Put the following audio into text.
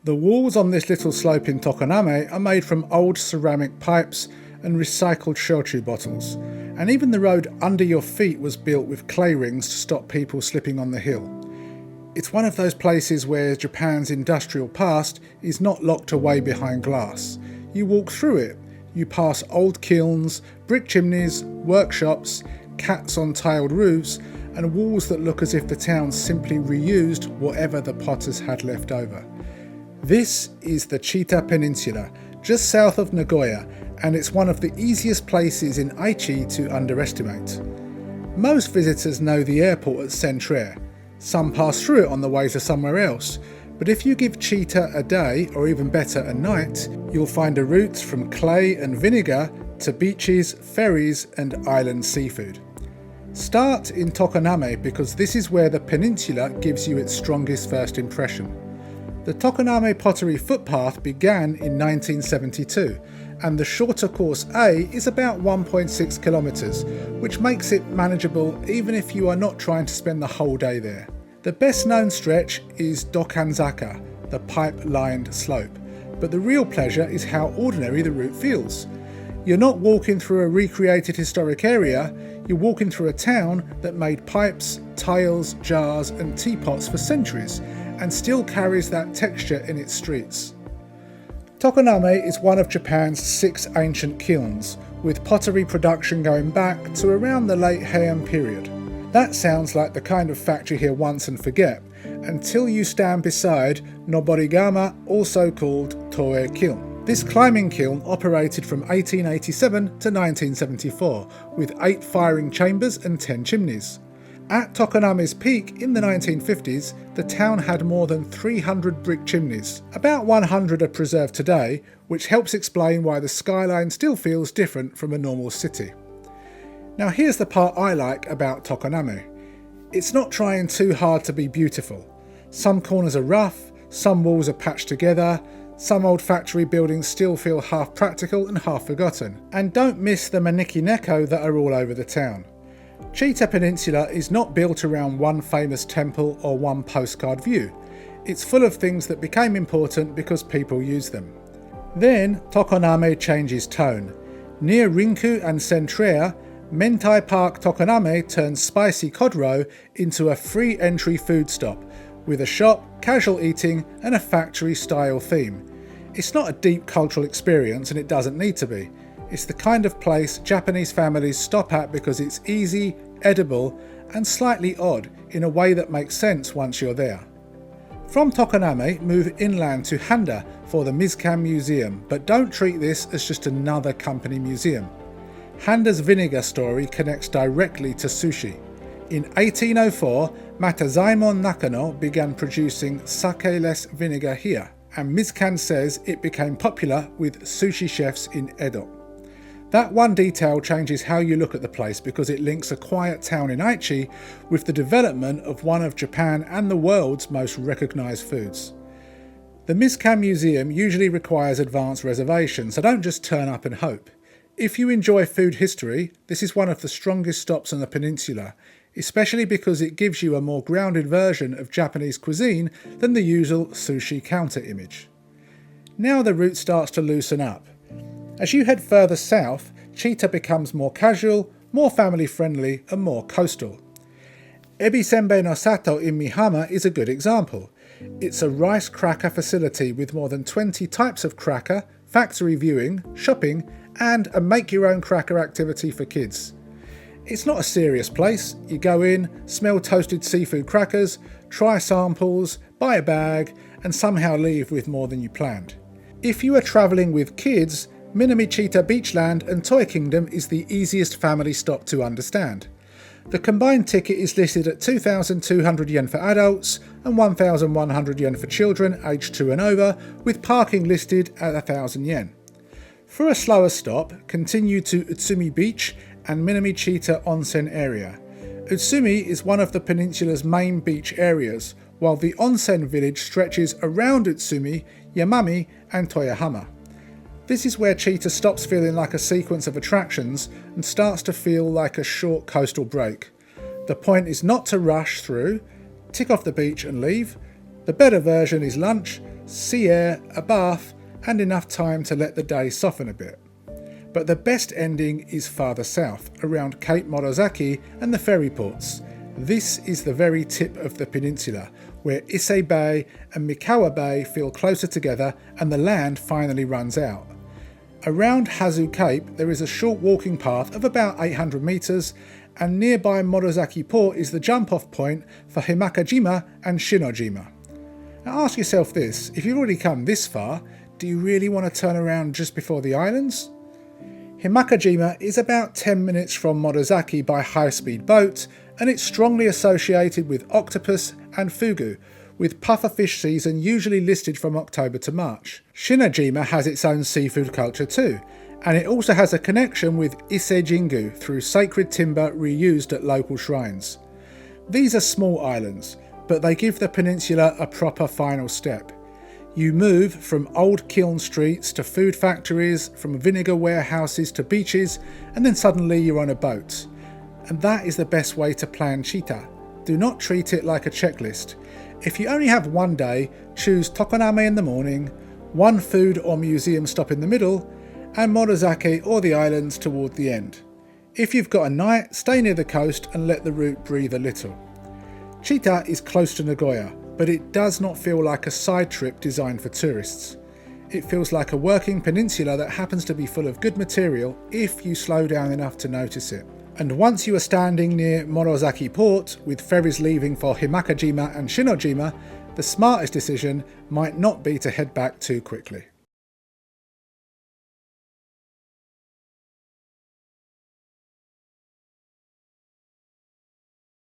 The walls on this little slope in Tokoname are made from old ceramic pipes and recycled shochu bottles, and even the road under your feet was built with clay rings to stop people slipping on the hill. It's one of those places where Japan's industrial past is not locked away behind glass. You walk through it. You pass old kilns, brick chimneys, workshops, cats on tiled roofs, and walls that look as if the town simply reused whatever the potters had left over. This is the Chita Peninsula, just south of Nagoya, and it's one of the easiest places in Aichi to underestimate. Most visitors know the airport at Centrair. Some pass through it on the way to somewhere else, but if you give Chita a day, or even better a night, you'll find a route from clay and vinegar to beaches, ferries and island seafood. Start in Tokoname because this is where the peninsula gives you its strongest first impression. The Tokoname Pottery Footpath began in 1972, and the shorter course A is about 1.6 kilometres, which makes it manageable even if you are not trying to spend the whole day there. The best known stretch is Dokanzaka, the pipe-lined slope, but the real pleasure is how ordinary the route feels. You're not walking through a recreated historic area, you're walking through a town that made pipes, tiles, jars and teapots for centuries, and still carries that texture in its streets. Tokoname is one of Japan's 6 ancient kilns, with pottery production going back to around the late Heian period. That sounds like the kind of fact you hear once and forget, until you stand beside Noborigama, also called Toe Kiln. This climbing kiln operated from 1887 to 1974, with 8 firing chambers and 10 chimneys. At Tokoname's peak in the 1950s, the town had more than 300 brick chimneys. About 100 are preserved today, which helps explain why the skyline still feels different from a normal city. Now here's the part I like about Tokoname. It's not trying too hard to be beautiful. Some corners are rough, some walls are patched together, some old factory buildings still feel half practical and half forgotten. And don't miss the manekineko that are all over the town. Chita Peninsula is not built around one famous temple or one postcard view. It's full of things that became important because people use them. Then Tokoname changes tone. Near Rinku and Centrair, Mentai Park Tokoname turns spicy cod roe into a free entry food stop, with a shop, casual eating and a factory style theme. It's not a deep cultural experience and it doesn't need to be. It's the kind of place Japanese families stop at because it's easy, edible and slightly odd in a way that makes sense once you're there. From Tokoname, move inland to Handa for the Mizkan Museum, but don't treat this as just another company museum. Handa's vinegar story connects directly to sushi. In 1804, Matazaemon Nakano began producing sake-less vinegar here, and Mizkan says it became popular with sushi chefs in Edo. That one detail changes how you look at the place because it links a quiet town in Aichi with the development of one of Japan and the world's most recognised foods. The Mizkan Museum usually requires advance reservations, so don't just turn up and hope. If you enjoy food history, this is one of the strongest stops on the peninsula, especially because it gives you a more grounded version of Japanese cuisine than the usual sushi counter image. Now the route starts to loosen up. As you head further south, Chita becomes more casual, more family friendly and more coastal. Ebisenbei-no-Sato in Mihama is a good example. It's a rice cracker facility with more than 20 types of cracker, factory viewing, shopping and a make-your-own cracker activity for kids. It's not a serious place. You go in, smell toasted seafood crackers, try samples, buy a bag and somehow leave with more than you planned. If you are travelling with kids, Minamichita Beachland and Toy Kingdom is the easiest family stop to understand. The combined ticket is listed at 2,200 yen for adults and 1,100 yen for children aged 2 and over, with parking listed at 1,000 yen. For a slower stop, continue to Utsumi Beach and Minamichita Onsen area. Utsumi is one of the peninsula's main beach areas, while the onsen village stretches around Utsumi, Yamami and Toyohama. This is where Chita stops feeling like a sequence of attractions and starts to feel like a short coastal break. The point is not to rush through, tick off the beach and leave. The better version is lunch, sea air, a bath, and enough time to let the day soften a bit. But the best ending is farther south, around Cape Morozaki and the ferry ports. This is the very tip of the peninsula, where Ise Bay and Mikawa Bay feel closer together and the land finally runs out. Around Hazu Cape there is a short walking path of about 800 metres, and nearby Morozaki Port is the jump-off point for Himakajima and Shinojima. Now ask yourself this, if you've already come this far, do you really want to turn around just before the islands? Himakajima is about 10 minutes from Morozaki by high-speed boat, and it's strongly associated with octopus and fugu, with pufferfish season usually listed from October to March. Shinojima has its own seafood culture too, and it also has a connection with Ise Jingu through sacred timber reused at local shrines. These are small islands, but they give the peninsula a proper final step. You move from old kiln streets to food factories, from vinegar warehouses to beaches, and then suddenly you're on a boat. And that is the best way to plan Chita. Do not treat it like a checklist. If you only have one day, choose Tokoname in the morning, one food or museum stop in the middle, and Morozaki or the islands toward the end. If you've got a night, stay near the coast and let the route breathe a little. Chita is close to Nagoya, but it does not feel like a side trip designed for tourists. It feels like a working peninsula that happens to be full of good material if you slow down enough to notice it. And once you are standing near Morozaki Port, with ferries leaving for Himakajima and Shinojima, the smartest decision might not be to head back too quickly.